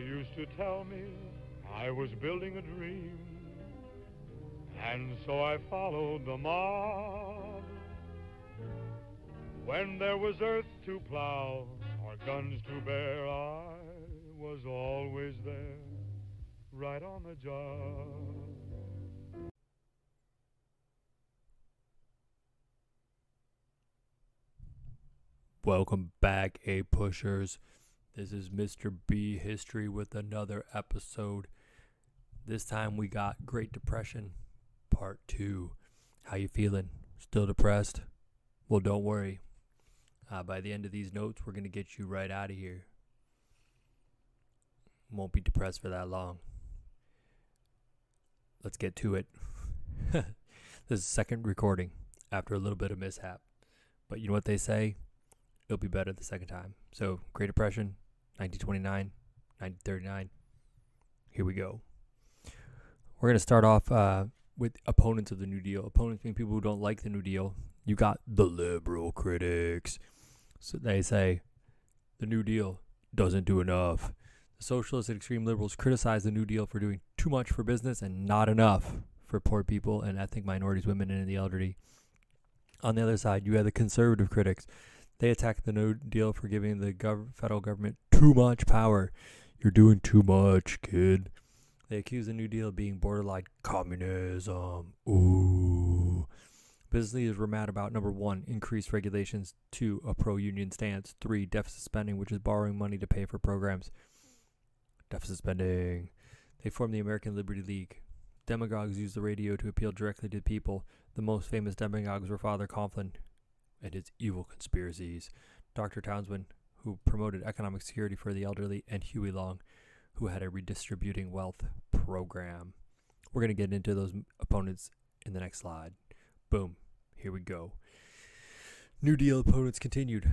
used to tell me I was building a dream, and so I followed the mob. When there was earth to plow or guns to bear, I was always there, right on the job. Welcome back, A-Pushers. This is Mr. B History with another episode. This time we got Great Depression, Part 2. How you feeling? Still depressed? Well, don't worry. By the end of these notes, we're going to get you right out of here. Won't be depressed for that long. Let's get to it. This is the second recording after a little bit of mishap. But you know what they say? It'll be better the second time. So, Great Depression, 1929, 1939. Here we go. We're going to start off with opponents of the New Deal. Opponents mean people who don't like the New Deal. You got the liberal critics. So they say the New Deal doesn't do enough. The socialists and extreme liberals criticize the New Deal for doing too much for business and not enough for poor people and ethnic minorities, women, and the elderly. On the other side, you have the conservative critics. They attack the New Deal for giving the federal government too much power. You're doing too much, kid. They accuse the New Deal of being borderline communism. Ooh. Business leaders were mad about number 1, increased regulations, 2, a pro-union stance, 3, deficit spending, which is borrowing money to pay for programs. Deficit spending. They formed the American Liberty League. Demagogues used the radio to appeal directly to people. The most famous demagogues were Father Coughlin and his evil conspiracies, Dr. Townsend, who promoted economic security for the elderly, and Huey Long, who had a redistributing wealth program. We're going to get into those opponents in the next slide. Boom. Here we go. New Deal opponents continued.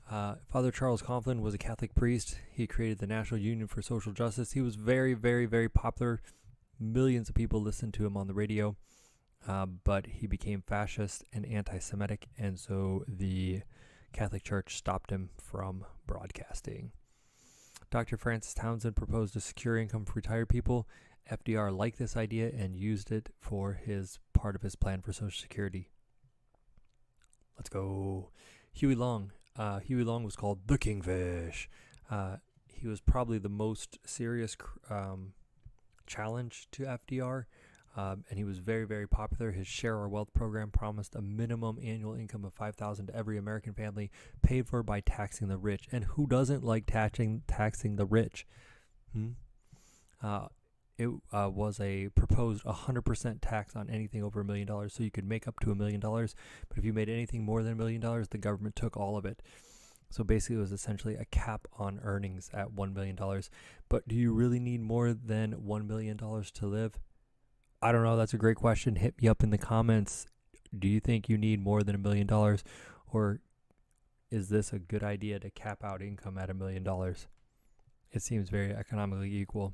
Father Charles Coughlin was a Catholic priest. He created the National Union for Social Justice. He was very, very, very popular. Millions of people listened to him on the radio. But he became fascist and anti-Semitic, and so the Catholic Church stopped him from broadcasting. Dr. Francis Townsend proposed a secure income for retired people. FDR liked this idea and used it for his part of his plan for Social Security. Let's go. Huey Long. Huey Long was called the Kingfish. He was probably the most serious challenge to FDR. And he was very, very popular. His Share Our Wealth program promised a minimum annual income of $5,000 to every American family, paid for by taxing the rich. And who doesn't like taxing the rich? It was a proposed 100% tax on anything over $1 million, so you could make up to $1 million. But if you made anything more than $1 million, the government took all of it. So basically, it was essentially a cap on earnings at $1 million. But do you really need more than $1 million to live? I don't know. That's a great question. Hit me up in the comments. Do you think you need more than $1 million? Or is this a good idea to cap out income at $1 million? It seems very economically equal.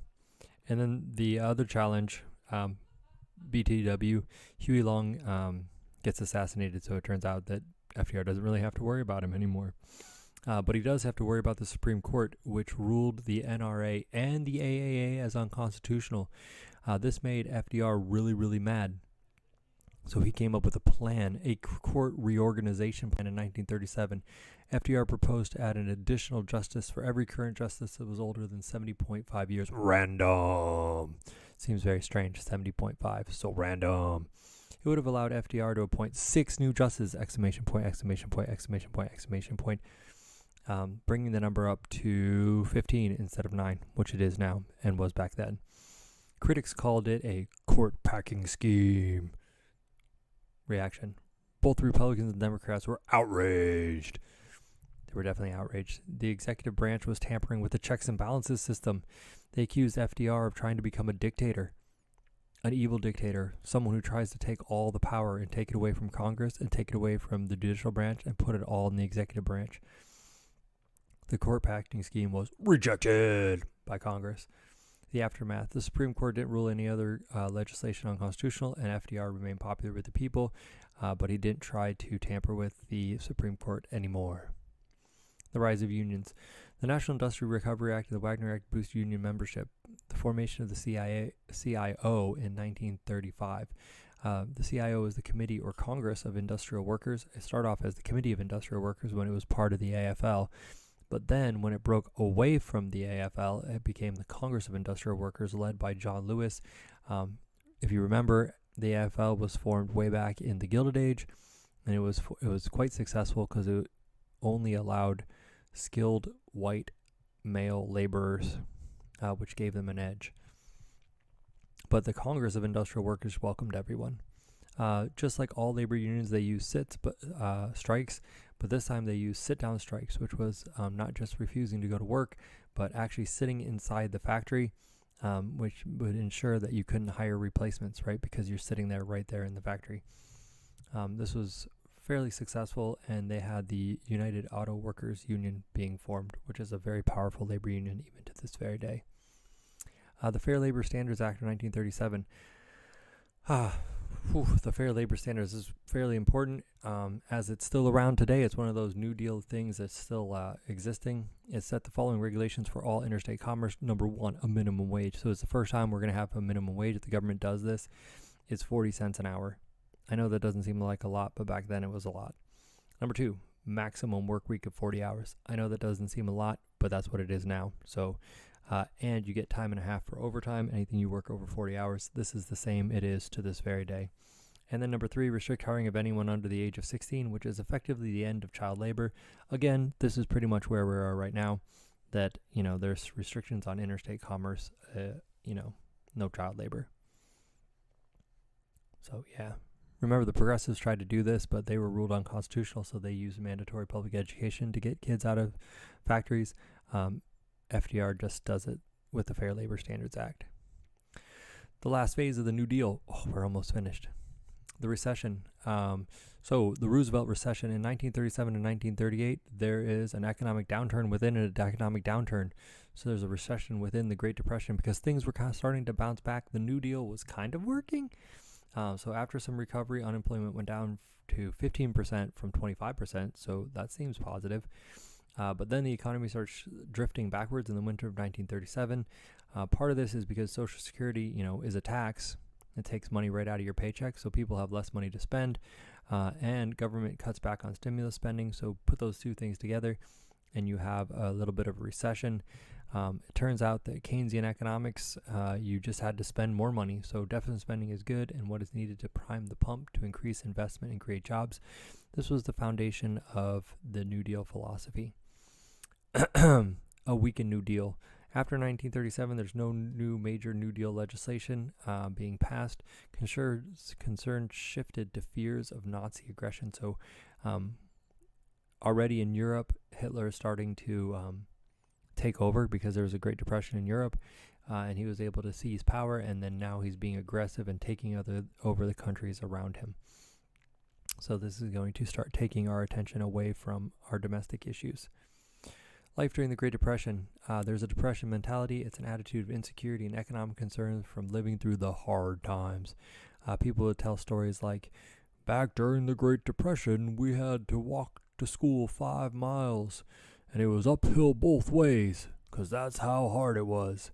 And then the other challenge, BTW, Huey Long gets assassinated. So it turns out that FDR doesn't really have to worry about him anymore. But he does have to worry about the Supreme Court, which ruled the NRA and the AAA as unconstitutional. This made FDR really, really mad. So he came up with a plan, a court reorganization plan in 1937. FDR proposed to add an additional justice for every current justice that was older than 70.5 years. Random. Seems very strange, 70.5, so random. It would have allowed FDR to appoint 6 new justices, ! Bringing the number up to 15 instead of 9, which it is now and was back then. Critics called it a court-packing scheme. Reaction. Both Republicans and Democrats were outraged. They were definitely outraged. The executive branch was tampering with the checks and balances system. They accused FDR of trying to become a dictator, an evil dictator, someone who tries to take all the power and take it away from Congress and take it away from the judicial branch and put it all in the executive branch. The court-packing scheme was rejected by Congress. The aftermath. The Supreme Court didn't rule any other legislation unconstitutional, and FDR remained popular with the people, but he didn't try to tamper with the Supreme Court anymore. The rise of unions. The National Industrial Recovery Act and the Wagner Act boost union membership. The formation of the CIO in 1935. The CIO is the Committee or Congress of Industrial Workers. It started off as the Committee of Industrial Workers when it was part of the AFL. But then when it broke away from the AFL, it became the Congress of Industrial Workers led by John Lewis. If you remember, the AFL was formed way back in the Gilded Age, and it was quite successful because it only allowed skilled white male laborers, which gave them an edge. But the Congress of Industrial Workers welcomed everyone. Just like all labor unions, they use strikes, but this time they used sit-down strikes, which was not just refusing to go to work, but actually sitting inside the factory, which would ensure that you couldn't hire replacements, right? Because you're sitting there right there in the factory. This was fairly successful, and they had the United Auto Workers Union being formed, which is a very powerful labor union even to this very day. The Fair Labor Standards Act of 1937. The Fair Labor Standards is fairly important, as it's still around today. It's one of those New Deal things that's still existing. It set the following regulations for all interstate commerce. Number one, a minimum wage. So it's the first time we're going to have a minimum wage. If the government does this, it's 40 cents an hour. I know that doesn't seem like a lot, but back then it was a lot. Number two, maximum work week of 40 hours. I know that doesn't seem a lot, but that's what it is now. So, and you get time and a half for overtime. Anything you work over 40 hours, this is the same it is to this very day. And then number three, restrict hiring of anyone under the age of 16, which is effectively the end of child labor. Again, this is pretty much where we are right now, that, there's restrictions on interstate commerce, no child labor. So, yeah. Remember, the progressives tried to do this, but they were ruled unconstitutional, so they used mandatory public education to get kids out of factories. FDR just does it with the Fair Labor Standards Act. The last phase of the New Deal. Oh, we're almost finished. The recession. So the Roosevelt recession in 1937 and 1938, there is an economic downturn within an economic downturn. So there's a recession within the Great Depression because things were kind of starting to bounce back. The New Deal was kind of working. So after some recovery, unemployment went down to 15% from 25%. So that seems positive. But then the economy starts drifting backwards in the winter of 1937. Part of this is because Social Security, is a tax. It takes money right out of your paycheck, so people have less money to spend, and government cuts back on stimulus spending. So put those two things together, and you have a little bit of a recession. It turns out that Keynesian economics, you just had to spend more money. So deficit spending is good, and what is needed to prime the pump to increase investment and create jobs. This was the foundation of the New Deal philosophy. A weakened New Deal. After 1937, there's no new major New Deal legislation being passed. Concern shifted to fears of Nazi aggression. So already in Europe, Hitler is starting to take over because there was a Great Depression in Europe, and he was able to seize power, and then now he's being aggressive and taking over the countries around him. So this is going to start taking our attention away from our domestic issues. Life during the Great Depression. There's a depression mentality. It's an attitude of insecurity and economic concerns from living through the hard times. People would tell stories like, back during the Great Depression, we had to walk to school 5 miles, and it was uphill both ways, because that's how hard it was.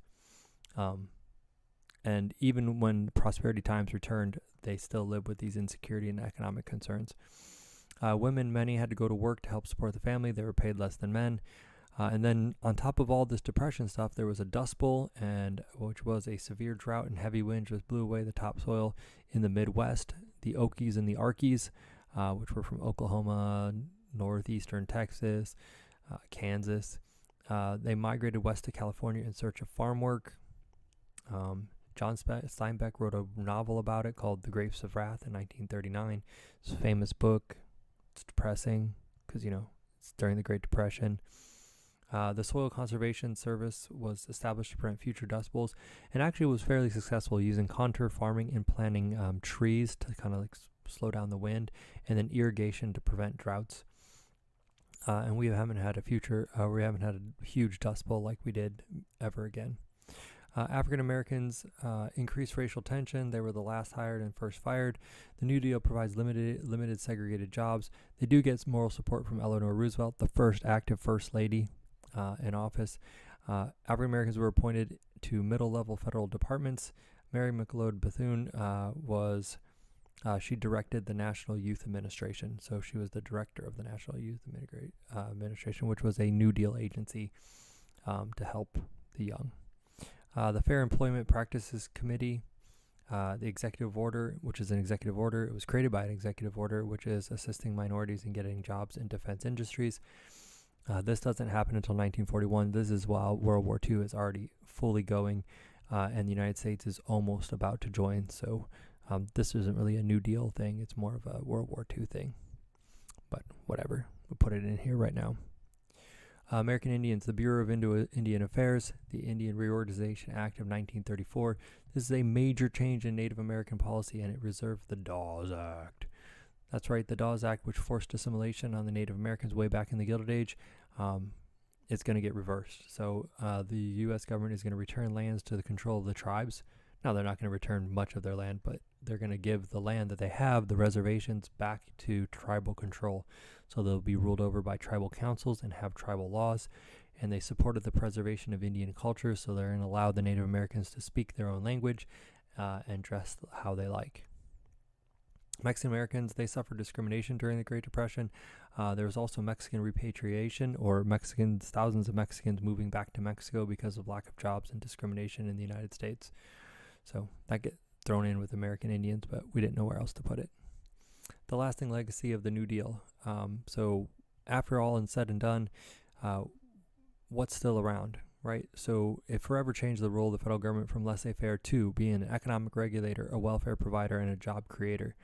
And even when prosperity times returned, they still lived with these insecurity and economic concerns. Many had to go to work to help support the family. They were paid less than men. And then on top of all this depression stuff, there was a Dust Bowl, which was a severe drought and heavy winds which blew away the topsoil in the Midwest. The Okies and the Arkies, which were from Oklahoma, northeastern Texas, Kansas, they migrated west to California in search of farm work. John Steinbeck wrote a novel about it called The Grapes of Wrath in 1939. It's a famous book. It's depressing because, it's during the Great Depression. The Soil Conservation Service was established to prevent future dust bowls, and actually was fairly successful using contour farming and planting trees to kind of slow down the wind, and then irrigation to prevent droughts. And we haven't had a huge dust bowl like we did ever again. African Americans increased racial tension. They were the last hired and first fired. The New Deal provides limited segregated jobs. They do get moral support from Eleanor Roosevelt, the first active First Lady. in office. African Americans were appointed to middle-level federal departments. Mary McLeod Bethune she directed the National Youth Administration. So she was the director of the National Youth Administration, which was a New Deal agency to help the young. The Fair Employment Practices Committee, the executive order, which is an executive order. It was created by an executive order, which is assisting minorities in getting jobs in defense industries. This doesn't happen until 1941. This is while World War II is already fully going, and the United States is almost about to join. So this isn't really a New Deal thing. It's more of a World War II thing. But whatever. We'll put it in here right now. American Indians, the Bureau of Indian Affairs, the Indian Reorganization Act of 1934. This is a major change in Native American policy, and it reserved the Dawes Act. That's right, the Dawes Act, which forced assimilation on the Native Americans way back in the Gilded Age, it's going to get reversed. So the U.S. government is going to return lands to the control of the tribes. Now, they're not going to return much of their land, but they're going to give the land that they have, the reservations, back to tribal control. So they'll be ruled over by tribal councils and have tribal laws. And they supported the preservation of Indian culture, so they're going to allow the Native Americans to speak their own language and dress how they like. Mexican Americans, they suffered discrimination during the Great Depression. There was also Mexican repatriation, or thousands of Mexicans moving back to Mexico because of lack of jobs and discrimination in the United States. So that gets thrown in with American Indians, but we didn't know where else to put it. The lasting legacy of the New Deal. So after all is said and done, what's still around, right? So it forever changed the role of the federal government from laissez-faire to being an economic regulator, a welfare provider, and a job creator.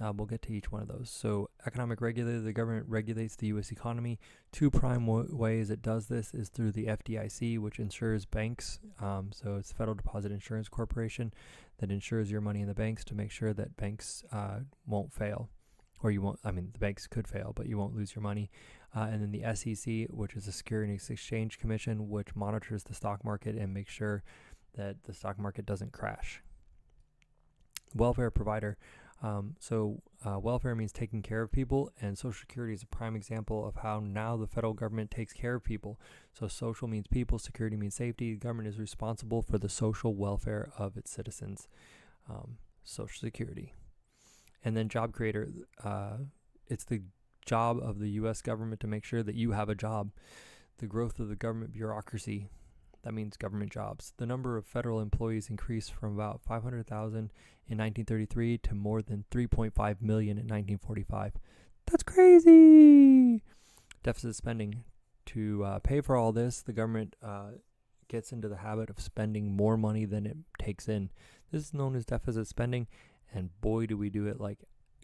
We'll get to each one of those. So economic regulator, the government regulates the U.S. economy. Two prime ways it does this is through the FDIC, which insures banks. So it's the Federal Deposit Insurance Corporation that insures your money in the banks to make sure that banks won't fail. Or the banks could fail, but you won't lose your money. And then the SEC, which is the Securities and Exchange Commission, which monitors the stock market and makes sure that the stock market doesn't crash. Welfare provider. Welfare means taking care of people, and Social Security is a prime example of how now the federal government takes care of people. So social means people, security means safety. The government is responsible for the social welfare of its citizens. Social Security. And then job creator, it's the job of the U.S. government to make sure that you have a job. The growth of the government bureaucracy, that means government jobs. The number of federal employees increased from about 500,000 in 1933 to more than 3.5 million in 1945. That's crazy! Deficit spending. To pay for all this, the government gets into the habit of spending more money than it takes in. This is known as deficit spending, and boy, do we do it like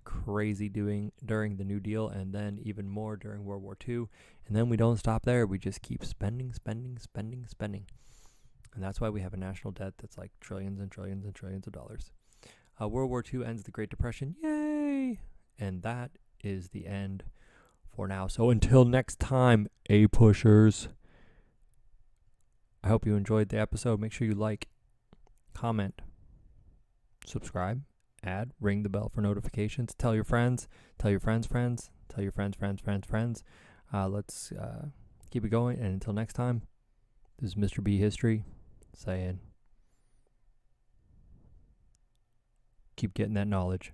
crazy during the New Deal, and then even more during World War II. And then we don't stop there. We just keep spending. And that's why we have a national debt that's like trillions and trillions and trillions of dollars. World War II ends the Great Depression. Yay! And that is the end for now. So until next time, A-pushers. I hope you enjoyed the episode. Make sure you like, comment, subscribe, add, ring the bell for notifications. Tell your friends, tell your friends' friends, tell your friends' friends. Let's keep it going. And until next time, this is Mr. B History saying, keep getting that knowledge.